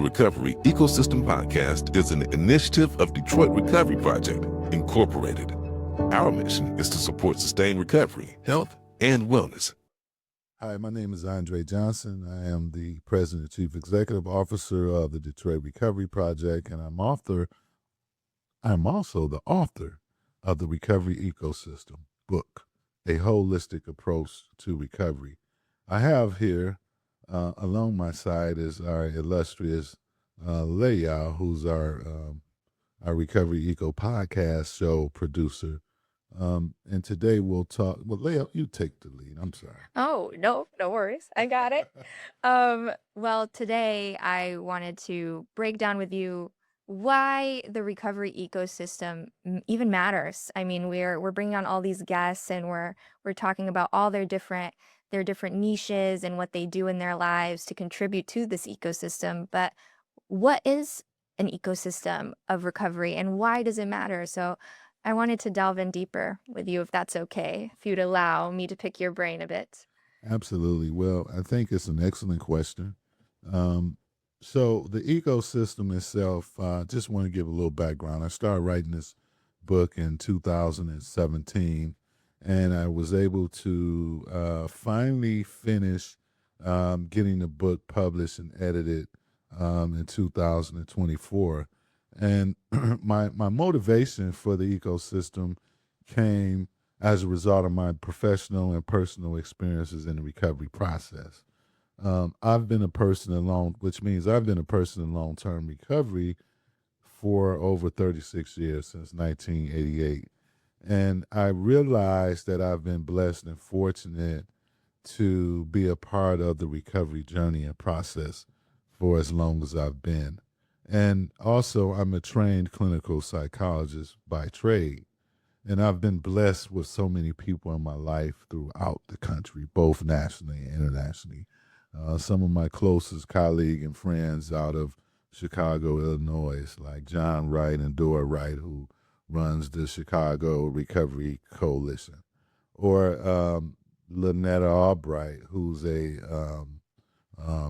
Recovery Ecosystem Podcast is an initiative of Detroit Recovery Project, Incorporated. Our mission is to support sustained recovery, health, and wellness. Hi, my name is Andre Johnson. I am the President and Chief Executive Officer of the Detroit Recovery Project, and I'm also the author of the Recovery Ecosystem book, A Holistic Approach to Recovery. I have here along my side is our illustrious Layal, who's our Recovery Eco podcast show producer. And today we'll talk. Well, Layal, you take the lead. I'm sorry. Oh, no worries. I got it. Well, today I wanted to break down with you why the recovery ecosystem even matters. I mean, we're bringing on all these guests, and we're talking about all their different niches and what they do in their lives to contribute to this ecosystem. But what is an ecosystem of recovery, and why does it matter? So I wanted to delve in deeper with you, if that's okay, if you'd allow me to pick your brain a bit. Absolutely. Well, I think it's an excellent question. So the ecosystem itself, just want to give a little background. I started writing this book in 2017, and I was able to finally finish getting the book published and edited in 2024. And my motivation for the ecosystem came as a result of my professional and personal experiences in the recovery process. I've been a person in long-term recovery for over 36 years, since 1988. And I realized that I've been blessed and fortunate to be a part of the recovery journey and process for as long as I've been. And also, I'm a trained clinical psychologist by trade. And I've been blessed with so many people in my life throughout the country, both nationally and internationally. Some of my closest colleagues and friends out of Chicago, Illinois, like John Wright and Dora Wright, who runs the Chicago Recovery Coalition, or Lynetta Albright, who's a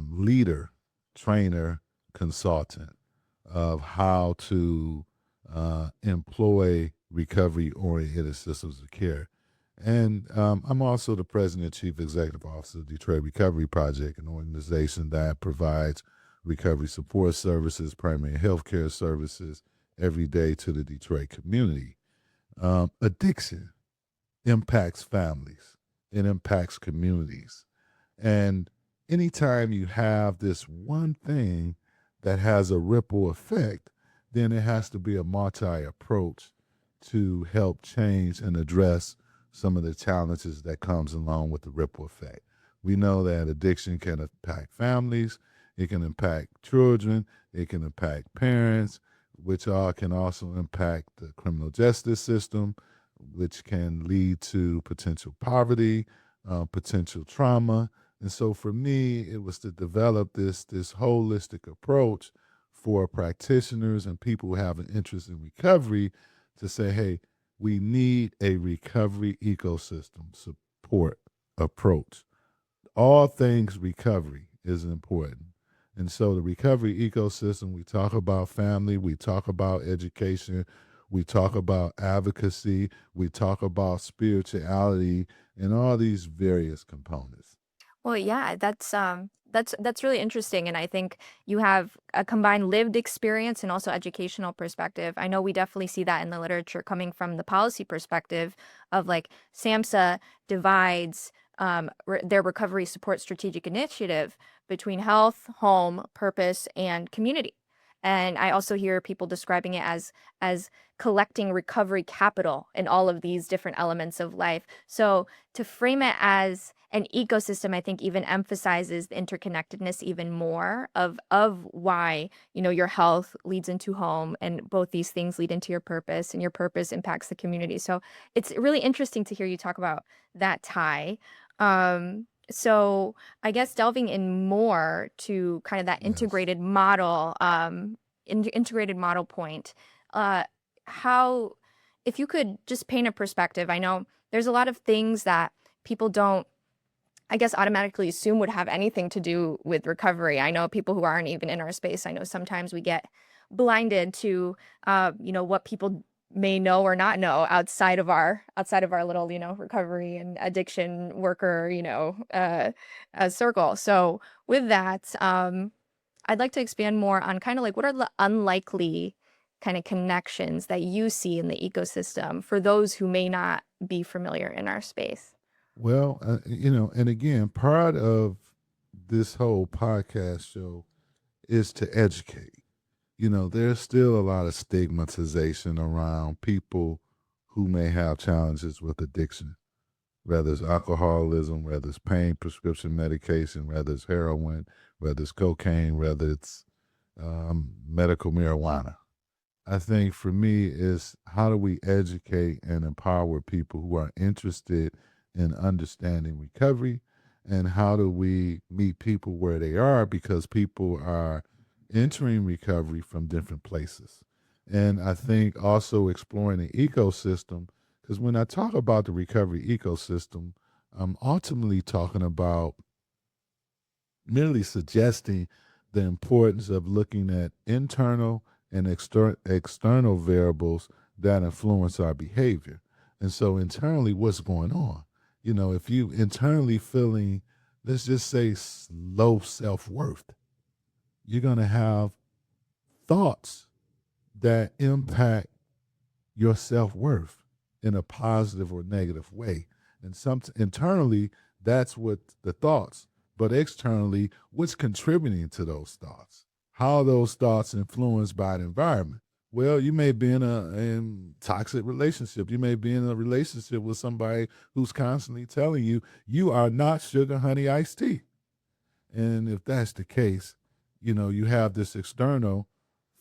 leader, trainer, consultant of how to employ recovery-oriented systems of care. And I'm also the President and Chief Executive Officer of the Detroit Recovery Project, an organization that provides recovery support services, primary health care services every day to the Detroit community. Addiction impacts families. It impacts communities. And anytime you have this one thing that has a ripple effect, then it has to be a multi-approach to help change and address some of the challenges that comes along with the ripple effect. We know that addiction can impact families, it can impact children, it can impact parents, which all can also impact the criminal justice system, which can lead to potential poverty, potential trauma. And so for me, it was to develop this holistic approach for practitioners and people who have an interest in recovery to say, hey, we need a recovery ecosystem support approach. All things recovery is important. And so the recovery ecosystem, we talk about family, we talk about education, we talk about advocacy, we talk about spirituality, and all these various components. Well, yeah, that's really interesting, and I think you have a combined lived experience and also educational perspective. I know we definitely see that in the literature coming from the policy perspective of like SAMHSA divides their recovery support strategic initiative between health, home, purpose, and community. And I also hear people describing it as collecting recovery capital in all of these different elements of life. So to frame it as an ecosystem, I think even emphasizes the interconnectedness even more of why, your health leads into home, and both these things lead into your purpose, and your purpose impacts the community. So it's really interesting to hear you talk about that tie. So I guess delving in more to kind of that Yes. integrated model, integrated model point, how, if you could just paint a perspective. I know there's a lot of things that people don't I guess automatically assume would have anything to do with recovery. I know people who aren't even in our space. I know sometimes we get blinded to, what people may know or not know outside of our little, recovery and addiction worker, circle. So with that, I'd like to expand more on kind of like what are the unlikely kind of connections that you see in the ecosystem for those who may not be familiar in our space. Well, and again, part of this whole podcast show is to educate. There's still a lot of stigmatization around people who may have challenges with addiction, whether it's alcoholism, whether it's pain prescription medication, whether it's heroin, whether it's cocaine, whether it's medical marijuana. I think for me is how do we educate and empower people who are interested in understanding recovery, and how do we meet people where they are, because people are entering recovery from different places. And I think also exploring the ecosystem, because when I talk about the recovery ecosystem, I'm ultimately talking about merely suggesting the importance of looking at internal and external variables that influence our behavior. And so internally, what's going on? If you internally feeling, let's just say, low self-worth, you're going to have thoughts that impact your self-worth in a positive or negative way. And internally, that's what the thoughts, but externally, what's contributing to those thoughts? How are those thoughts influenced by the environment? Well, you may be in a toxic relationship. You may be in a relationship with somebody who's constantly telling you, you are not sugar, honey, iced tea. And if that's the case, you have this external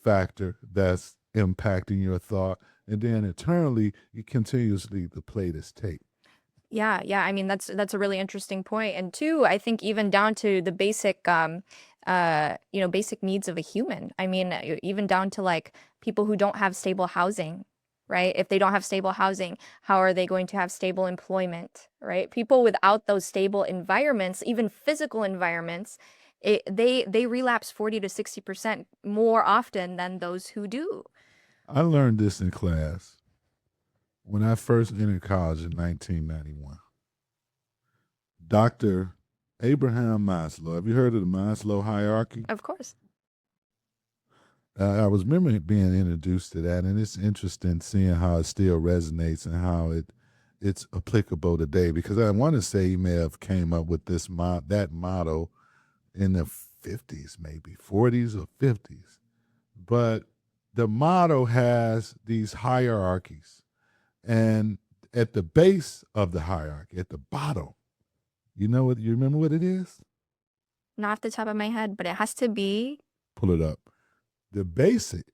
factor that's impacting your thought. And then internally, you continuously to play this tape. Yeah, yeah. I mean, that's a really interesting point. And two, I think even down to the basic, basic needs of a human. I mean, even down to like people who don't have stable housing, right? If they don't have stable housing, how are they going to have stable employment, right? People without those stable environments, even physical environments, they relapse 40 to 60% more often than those who do. I learned this in class when I first entered college in 1991. Dr. Abraham Maslow. Have you heard of the Maslow hierarchy? Of course. I was remembering being introduced to that, and it's interesting seeing how it still resonates and how it's applicable today. Because I want to say he may have came up with that motto in the 50s, maybe 40s or 50s. But the motto has these hierarchies, and at the base of the hierarchy, at the bottom, you remember what it is? Not off the top of my head, but it has to be. Pull it up. The basic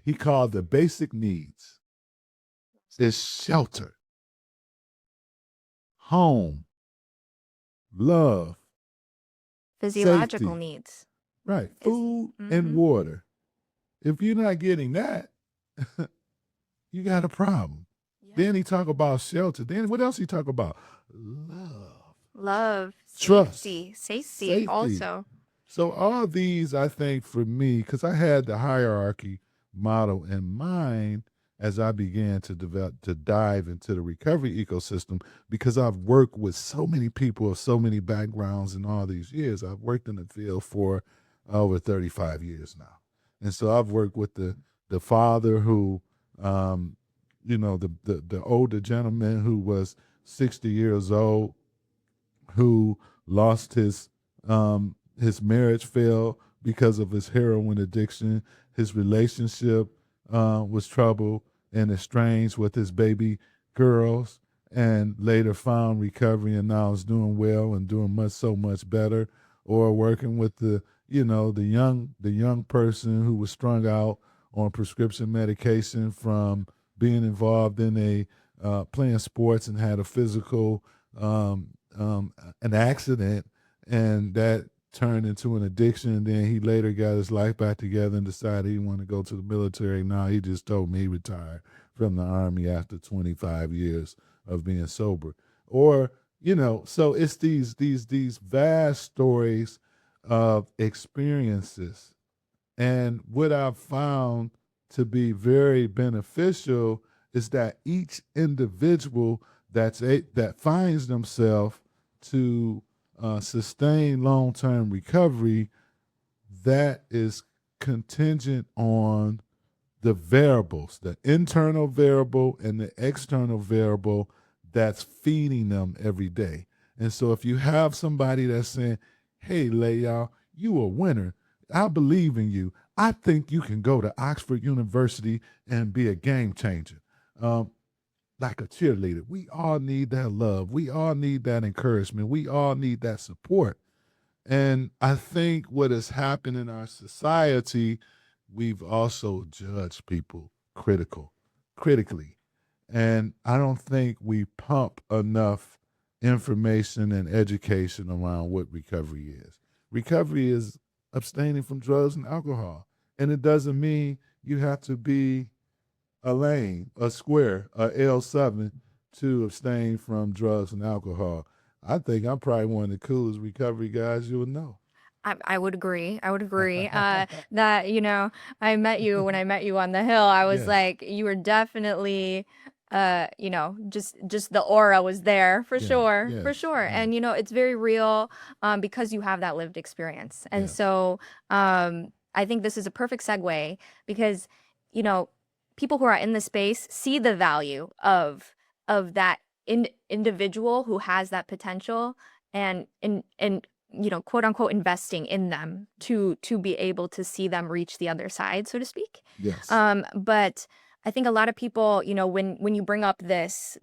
he called the basic needs is shelter, home, love, Physiological safety. needs. Right, food and water. If you're not getting that, you got a problem. Yeah. Then he talk about shelter. Then what else he talk about? Love, trust, safety also. So all these, I think, for me, because I had the hierarchy model in mind as I began to dive into the recovery ecosystem, because I've worked with so many people of so many backgrounds in all these years. I've worked in the field for over 35 years now. And so I've worked with the father who, the older gentleman who was 60 years old, who lost his marriage failed because of his heroin addiction. His relationship was troubled and estranged with his baby girls, and later found recovery and now is doing well and doing so much better. Or working with the young person who was strung out on prescription medication from being involved in playing sports and had a physical an accident, and that turned into an addiction. And then he later got his life back together and decided he wanted to go to the military. Now he just told me he retired from the Army after 25 years of being sober. Or So it's these vast stories of experiences. And what I've found to be very beneficial is that each individual that finds themselves to sustain long-term recovery, that is contingent on the variables, the internal variable and the external variable that's feeding them every day. And so if you have somebody that's saying, hey, Layal, you a winner. I believe in you. I think you can go to Oxford University and be a game changer. Um, like a cheerleader. We all need that love. We all need that encouragement. We all need that support. And I think what has happened in our society, we've also judged people critically. And I don't think we pump enough information and education around what recovery is. Recovery is abstaining from drugs and alcohol. And it doesn't mean you have to be a lane, a square, a L7 to abstain from drugs and alcohol. I think I'm probably one of the coolest recovery guys you would know. I would agree. I would agree. That, I met you when I met you on the hill. I was Yes. like, you were definitely, just the aura was there for Yeah. sure, for Yes. sure. Yes. And, it's very real, because you have that lived experience. And Yes. so, I think this is a perfect segue because, you know, people who are in the space see the value of that individual who has that potential and quote unquote investing in them to be able to see them reach the other side, so to speak. Yes. But I think a lot of people, when you bring up these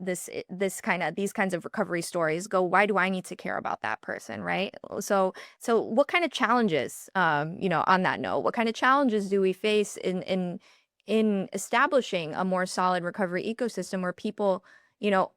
kinds of recovery stories, go, why do I need to care about that person, right? So what kind of challenges, on that note, what kind of challenges do we face in establishing a more solid recovery ecosystem where people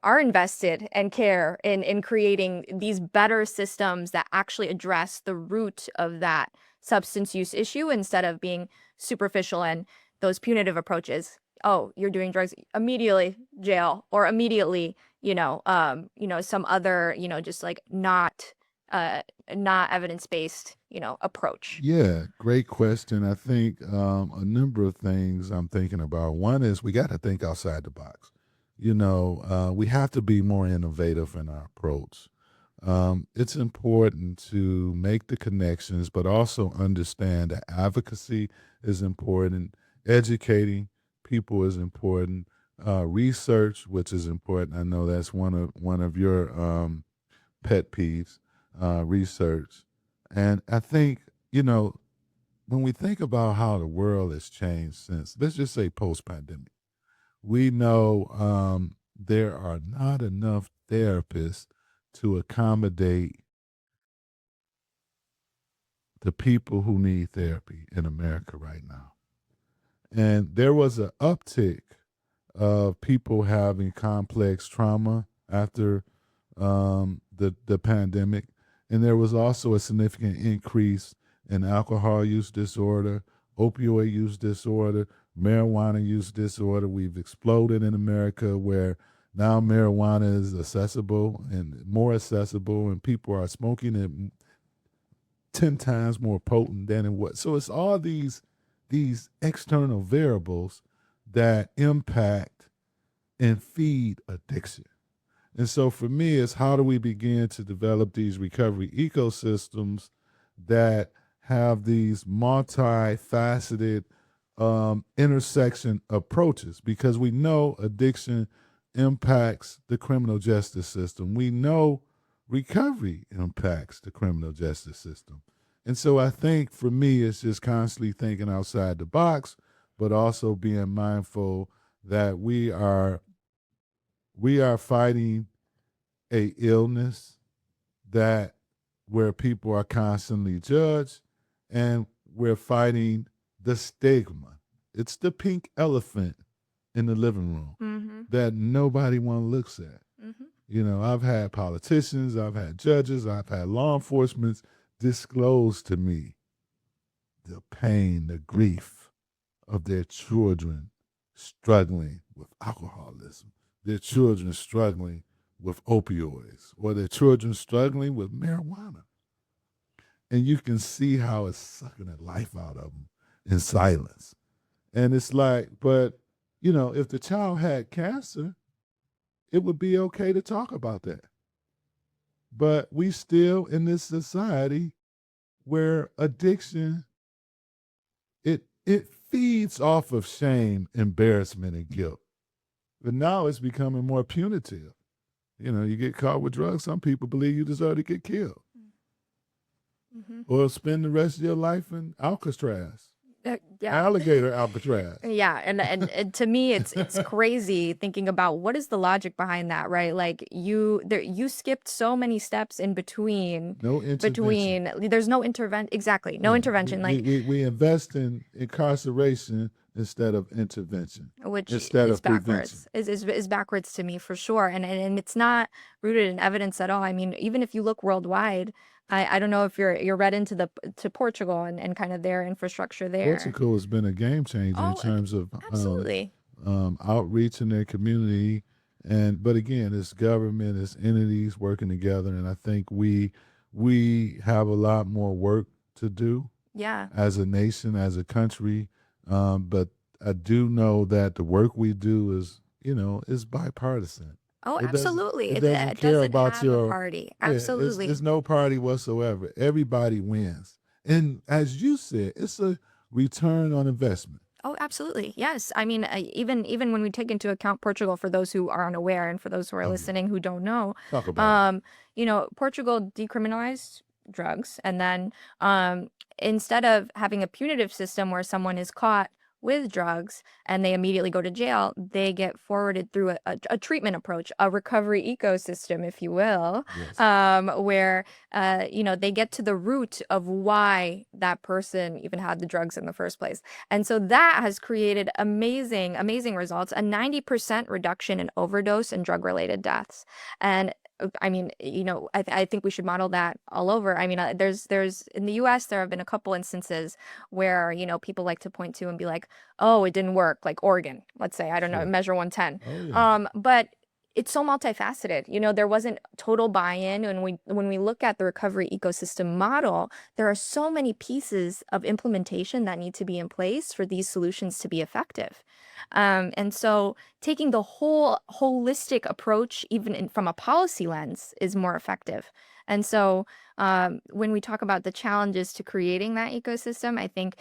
are invested and care in creating these better systems that actually address the root of that substance use issue instead of being superficial and those punitive approaches. Oh, you're doing drugs, immediately jail, or immediately, some other, just like not evidence-based, approach. Yeah, great question. I think a number of things I'm thinking about. One is we got to think outside the box. We have to be more innovative in our approach. It's important to make the connections, but also understand that advocacy is important, educating people is important, research, which is important. I know that's one of your pet peeves, research. And I think, when we think about how the world has changed since, let's just say post pandemic, we know there are not enough therapists to accommodate the people who need therapy in America right now. And there was an uptick of people having complex trauma after the pandemic. And there was also a significant increase in alcohol use disorder, opioid use disorder, marijuana use disorder. We've exploded in America where now marijuana is accessible and more accessible, and people are smoking it 10 times more potent than it was. So it's all these external variables that impact and feed addiction. And so for me, it's how do we begin to develop these recovery ecosystems that have these multifaceted intersection approaches, because we know addiction impacts the criminal justice system. We know recovery impacts the criminal justice system. And so I think for me, it's just constantly thinking outside the box, but also being mindful that we are fighting a illness that where people are constantly judged, and we're fighting the stigma. It's the pink elephant in the living room Mm-hmm. that nobody one looks at. Mm-hmm. I've had politicians, I've had judges, I've had law enforcement disclose to me the pain, the grief of their children struggling with alcoholism, their children struggling with opioids or their children struggling with marijuana. And you can see how it's sucking the life out of them in silence. And it's like, but, if the child had cancer, it would be okay to talk about that. But we still in this society where addiction, it feeds off of shame, embarrassment, and guilt. But now it's becoming more punitive. You get caught with drugs, some people believe you deserve to get killed Mm-hmm. or spend the rest of your life in Alcatraz, Yeah. alligator Alcatraz. Yeah, and to me, it's crazy thinking about what is the logic behind that, right? Like you skipped so many steps in between. No intervention. There's no exactly, no Yeah, intervention, we invest in incarceration instead of intervention, which instead is of prevention. backwards. Is backwards to me for sure, and it's not rooted in evidence at all. I mean, even if you look worldwide, I don't know if you're read into to Portugal and kind of their infrastructure there. Portugal has been a game changer in Oh, terms of absolutely. outreach in their community, but again, it's government, it's entities working together, and I think we have a lot more work to do Yeah. as a nation, as a country. But I do know that the work we do is bipartisan. Oh, It doesn't- absolutely. it doesn't care doesn't about have your- a party. Yeah, Absolutely. it's no party whatsoever. Everybody wins. And as you said, it's a return on investment. Oh, absolutely. Yes. I mean, even when we take into account Portugal, for those who are unaware and for those who are Oh, yeah. listening who don't know, Talk about it. Portugal decriminalized drugs, and then instead of having a punitive system where someone is caught with drugs and they immediately go to jail, they get forwarded through a treatment approach, a recovery ecosystem, if you will, Yes. where they get to the root of why that person even had the drugs in the first place. And so that has created amazing results, a 90% reduction in overdose and drug-related deaths. And I mean, I think we should model that all over. I mean, there's in the U.S. there have been a couple instances where people like to point to and be like, oh, it didn't work, like Oregon, let's say, I don't know, Sure. Measure 110. Oh, yeah. But it's so multifaceted. There wasn't total buy-in, and when we look at the recovery ecosystem model, there are so many pieces of implementation that need to be in place for these solutions to be effective. And so taking the whole holistic approach, even from a policy lens, is more effective. And so when we talk about the challenges to creating that ecosystem, I think,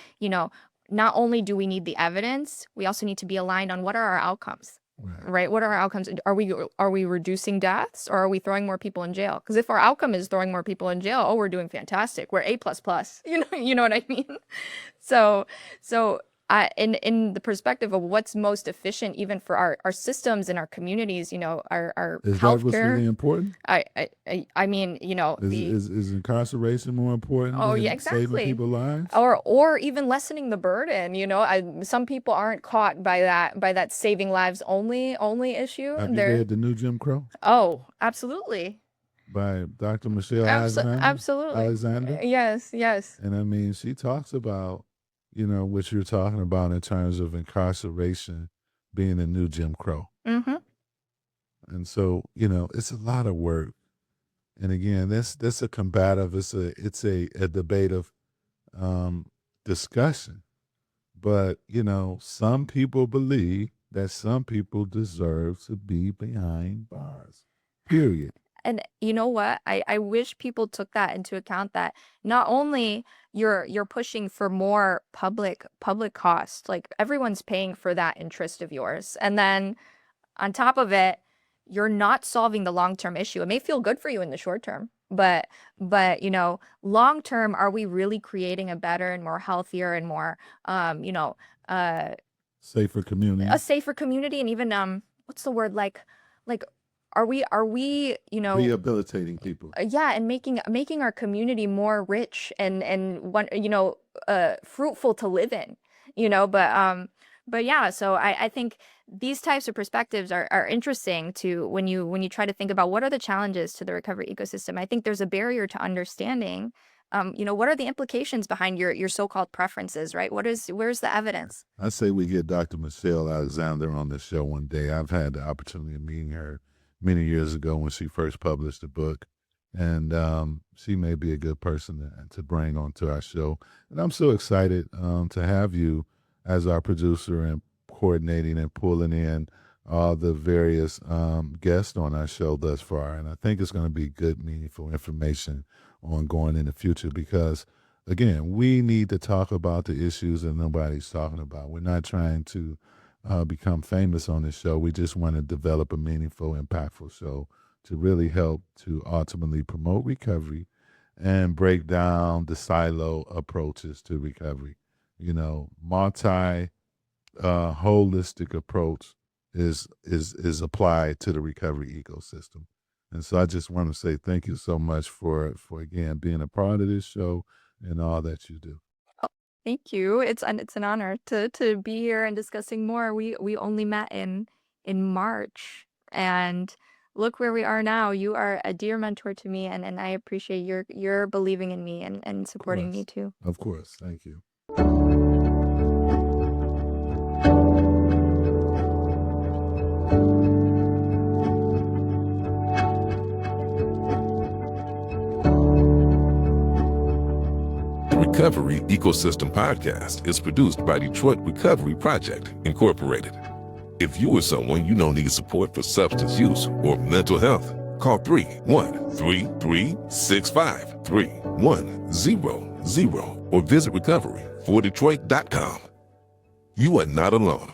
not only do we need the evidence, we also need to be aligned on what are our outcomes. Right? What are our outcomes? Are we reducing deaths, or are we throwing more people in jail? Because if our outcome is throwing more people in jail, we're doing fantastic. We're A++. You know what I mean? So in the perspective of what's most efficient, even for our systems and our communities, our Is that what's healthcare. really important? I mean, Is incarceration more important Oh, than yeah, exactly. saving people's lives? or even lessening the burden. Some people aren't caught by that saving lives only issue. Have you They're read The New Jim Crow Oh, absolutely. by Dr. Michelle Absolutely. Alexander? Yes. And I mean, she talks about, what you're talking about in terms of incarceration being the new Jim Crow. Mm-hmm. And so, it's a lot of work. And again, that's a combative, it's a debate of discussion. But, some people believe that some people deserve to be behind bars. Period. And you know what? I wish people took that into account, that not only you're pushing for more public cost, like everyone's paying for that interest of yours. And then on top of it, you're not solving the long-term issue. It may feel good for you in the short term, but long term, are we really creating a better and more healthier and more Safer community. a safer community? And even what's the word, like are we Rehabilitating people. yeah, and making our community more rich and one fruitful to live in, but yeah, so I think these types of perspectives are interesting to when you try to think about what are the challenges to the recovery ecosystem. I think there's a barrier to understanding what are the implications behind your so-called preferences, right? Where's the evidence? I say we get Dr. Michelle Alexander on the show one day. I've had the opportunity of meeting her many years ago when she first published the book. And she may be a good person to bring onto our show. And I'm so excited to have you as our producer and coordinating and pulling in all the various guests on our show thus far. And I think it's going to be good, meaningful information on going in the future because, again, we need to talk about the issues that nobody's talking about. We're not trying to become famous on this show. We just want to develop a meaningful, impactful show to really help to ultimately promote recovery and break down the silo approaches to recovery. You know, multi holistic approach is applied to the recovery ecosystem. And so I just want to say thank you so much for again being a part of this show and all that you do. Thank you. It's an honor to be here and discussing more. We only met in March, and look where we are now. You are a dear mentor to me, and I appreciate your believing in me and supporting me too. Of course. Thank you. Recovery Ecosystem Podcast is produced by Detroit Recovery Project, Incorporated. If you or someone you know needs support for substance use or mental health, call 313-365-3100 or visit recoveryfordetroit.com. You are not alone.